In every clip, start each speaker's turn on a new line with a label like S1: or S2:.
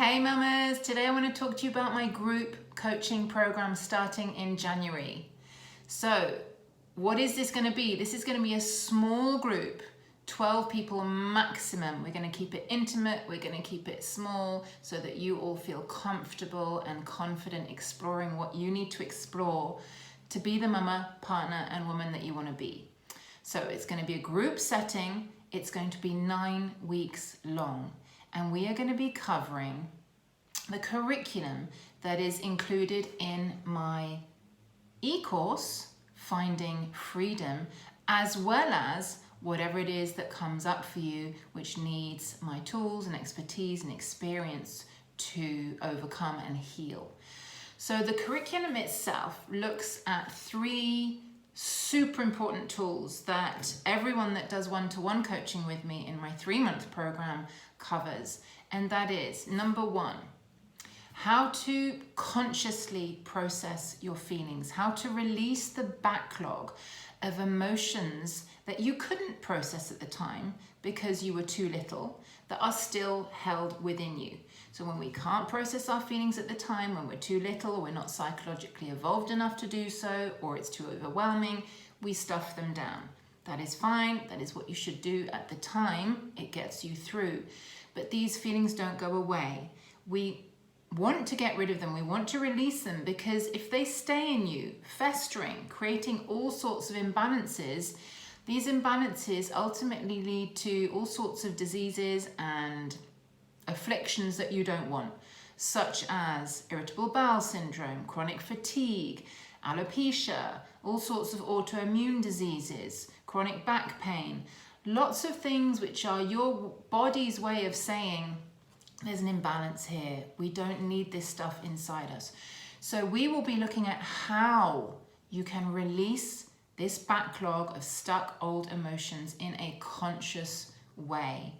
S1: Hey mamas, today I want to talk to you about my group coaching program starting in January. So what is this going to be? This is going to be a small group, 12 people maximum. We're going to keep it intimate, we're going to keep it small so that you all feel comfortable and confident exploring what you need to explore to be the mama, partner and woman that you want to be. So it's going to be a group setting, it's going to be 9 weeks long. And we are going to be covering the curriculum that is included in my e-course, Finding Freedom, as well as whatever it is that comes up for you, which needs my tools and expertise and experience to overcome and heal. So the curriculum itself looks at 3 super important tools that everyone that does one-to-one coaching with me in my 3-month program covers. And that is, number 1, how to consciously process your feelings, how to release the backlog of emotions that you couldn't process at the time because you were too little, that are still held within you. So when we can't process our feelings at the time, when we're too little, or we're not psychologically evolved enough to do so, or it's too overwhelming, we stuff them down. That is fine, that is what you should do at the time, it gets you through. But these feelings don't go away. We want to get rid of them, we want to release them, because if they stay in you, festering, creating all sorts of imbalances, these imbalances ultimately lead to all sorts of diseases and afflictions that you don't want, such as irritable bowel syndrome, chronic fatigue, alopecia, all sorts of autoimmune diseases, chronic back pain, lots of things which are your body's way of saying, there's an imbalance here, we don't need this stuff inside us. So we will be looking at how you can release this backlog of stuck old emotions in a conscious way.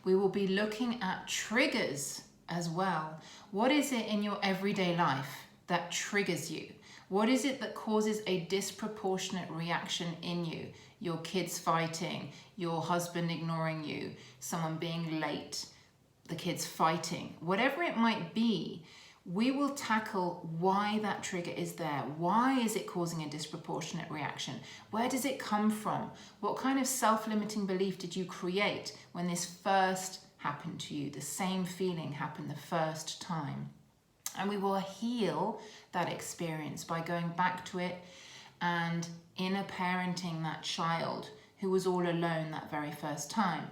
S1: We will be looking at triggers as well. What is it in your everyday life that triggers you? What is it that causes a disproportionate reaction in you? Your kids fighting, your husband ignoring you, someone being late, the kids fighting, whatever it might be, we will tackle why that trigger is there. Why is it causing a disproportionate reaction? Where does it come from? What kind of self-limiting belief did you create when this first happened to you? The same feeling happened the first time. And we will heal that experience by going back to it and inner parenting that child who was all alone that very first time.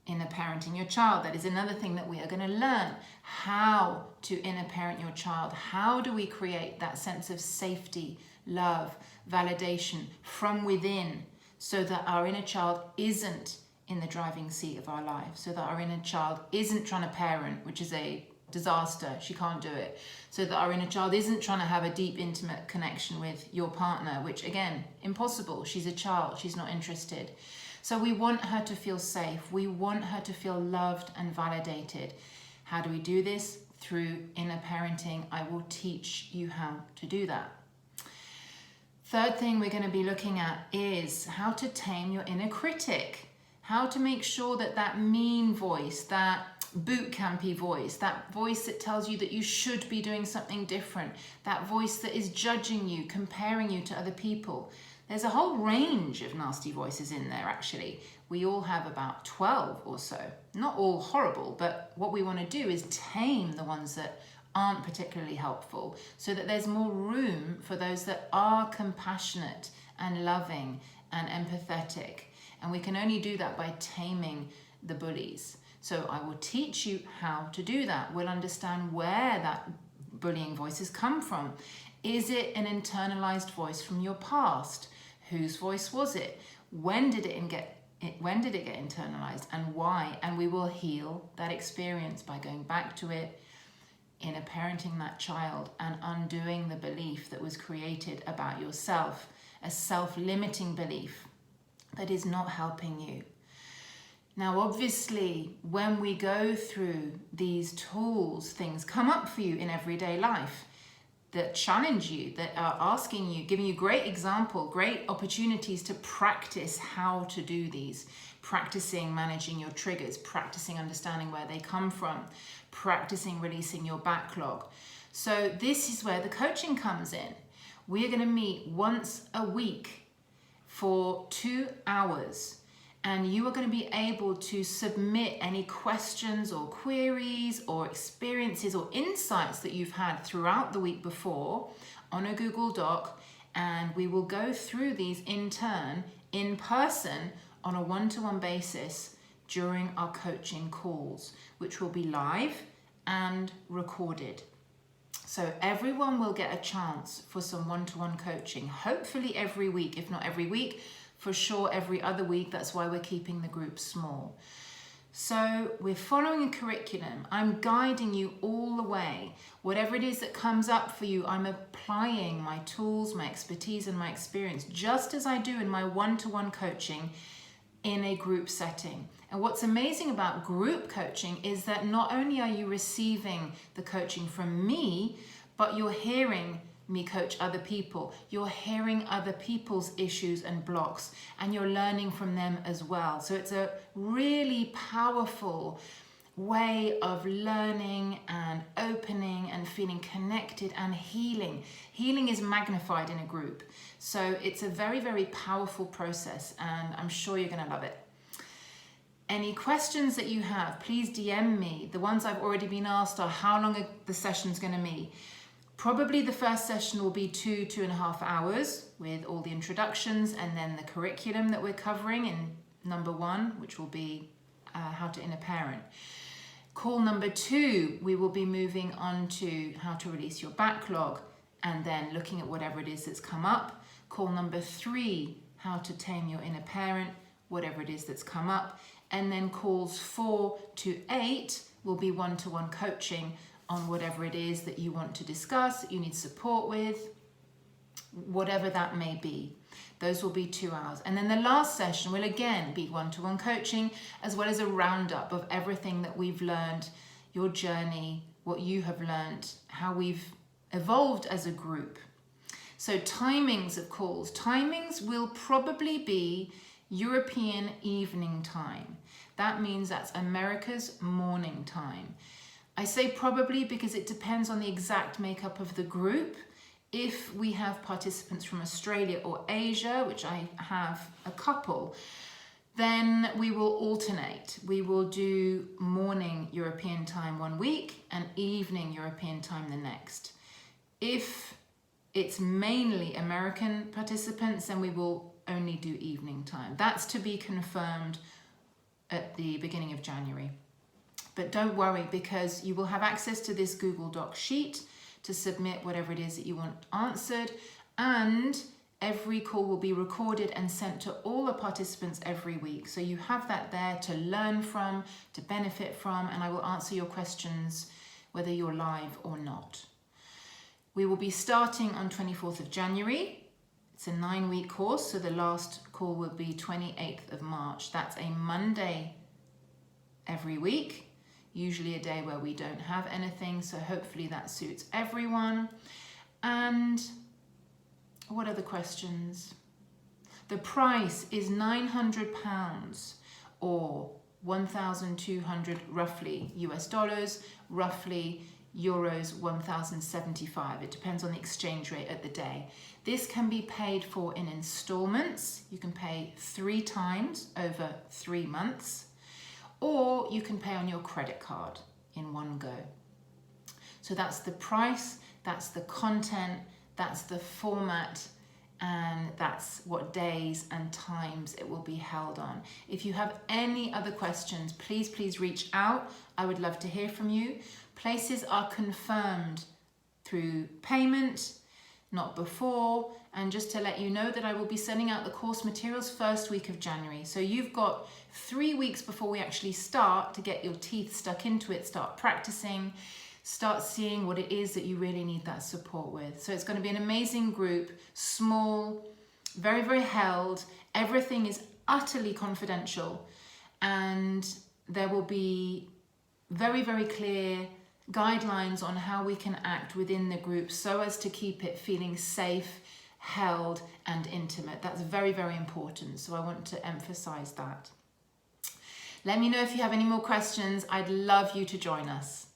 S1: Inner parenting your child, that is another thing that we are going to learn, how to inner parent your child. How do we create that sense of safety, love, validation from within so that our inner child isn't in the driving seat of our life, so that our inner child isn't trying to parent, which is a disaster, she can't do it, so that our inner child isn't trying to have a deep intimate connection with your partner, which again, impossible, she's a child, she's not interested. So we want her to feel safe. We want her to feel loved and validated. How do we do this? Through inner parenting. I will teach you how to do that. Third thing we're going to be looking at is how to tame your inner critic. How to make sure that that mean voice, that boot campy voice, that voice that tells you that you should be doing something different, that voice that is judging you, comparing you to other people. There's a whole range of nasty voices in there, actually. We all have about 12 or so. Not all horrible, but what we want to do is tame the ones that aren't particularly helpful so that there's more room for those that are compassionate and loving and empathetic. And we can only do that by taming the bullies. So I will teach you how to do that. We'll understand where that bullying voices come from. Is it an internalized voice from your past? Whose voice was it? When did it get internalized and why? And we will heal that experience by going back to it, inner parenting that child and undoing the belief that was created about yourself, a self-limiting belief that is not helping you. Now, obviously, when we go through these tools, things come up for you in everyday life. that challenge you, that are asking you, giving you great example, great opportunities to practice how to do these, practicing managing your triggers, practicing understanding where they come from, practicing releasing your backlog. So this is where the coaching comes in. We are going to meet once a week for 2 hours. And you are going to be able to submit any questions or queries or experiences or insights that you've had throughout the week before on a Google Doc. And we will go through these in turn, in person, on a one-to-one basis during our coaching calls, which will be live and recorded. So everyone will get a chance for some one-to-one coaching, hopefully every week, if not every week, for sure every other week. That's why we're keeping the group small. So we're following a curriculum. I'm guiding you all the way. Whatever it is that comes up for you, I'm applying my tools, my expertise, and my experience, just as I do in my one-to-one coaching in a group setting. And what's amazing about group coaching is that not only are you receiving the coaching from me, but you're hearing me coach other people. You're hearing other people's issues and blocks, and you're learning from them as well. So it's a really powerful way of learning and opening and feeling connected and healing. Healing is magnified in a group. So it's a very, very powerful process, and I'm sure you're going to love it. Any questions that you have, please DM me. The ones I've already been asked are how long are the sessions going to be? Probably the first session will be 2.5 hours with all the introductions and then the curriculum that we're covering in number 1, which will be how to inner parent. Call number 2, we will be moving on to how to release your backlog and then looking at whatever it is that's come up. Call number 3, how to tame your inner parent, whatever it is that's come up. And then calls 4 to 8 will be one-to-one coaching on whatever it is that you want to discuss, that you need support with, whatever that may be. Those will be 2 hours. And then the last session will again be one-to-one coaching, as well as a roundup of everything that we've learned, your journey, what you have learned, how we've evolved as a group. So timings of calls. Timings will probably be European evening time. That means that's America's morning time. I say probably because it depends on the exact makeup of the group. If we have participants from Australia or Asia, which I have a couple, then we will alternate. We will do morning European time one week and evening European time the next. If it's mainly American participants, then we will only do evening time. That's to be confirmed at the beginning of January. But don't worry, because you will have access to this Google Doc sheet to submit whatever it is that you want answered, and every call will be recorded and sent to all the participants every week. So you have that there to learn from, to benefit from, and I will answer your questions whether you're live or not. We will be starting on 24th of January. It's a 9-week course, so the last call will be 28th of March. That's a Monday every week. Usually a day where we don't have anything, so hopefully that suits everyone. And what other questions? The price is £900 or 1,200 roughly US dollars, roughly euros 1,075. It depends on the exchange rate at the day. This can be paid for in installments. You can pay 3 times over 3 months. Or you can pay on your credit card in one go. So that's the price, that's the content, that's the format, and that's what days and times it will be held on. If you have any other questions, please reach out. I would love to hear from you. Places are confirmed through payment, not before. And just to let you know that I will be sending out the course materials first week of January. So you've got 3 weeks before we actually start to get your teeth stuck into it, start practicing, start seeing what it is that you really need that support with. So it's going to be an amazing group, small, very, very held. Everything is utterly confidential, and there will be very, very clear guidelines on how we can act within the group so as to keep it feeling safe, held, and intimate. That's very, very important. So I want to emphasize that. Let me know if you have any more questions. I'd love you to join us.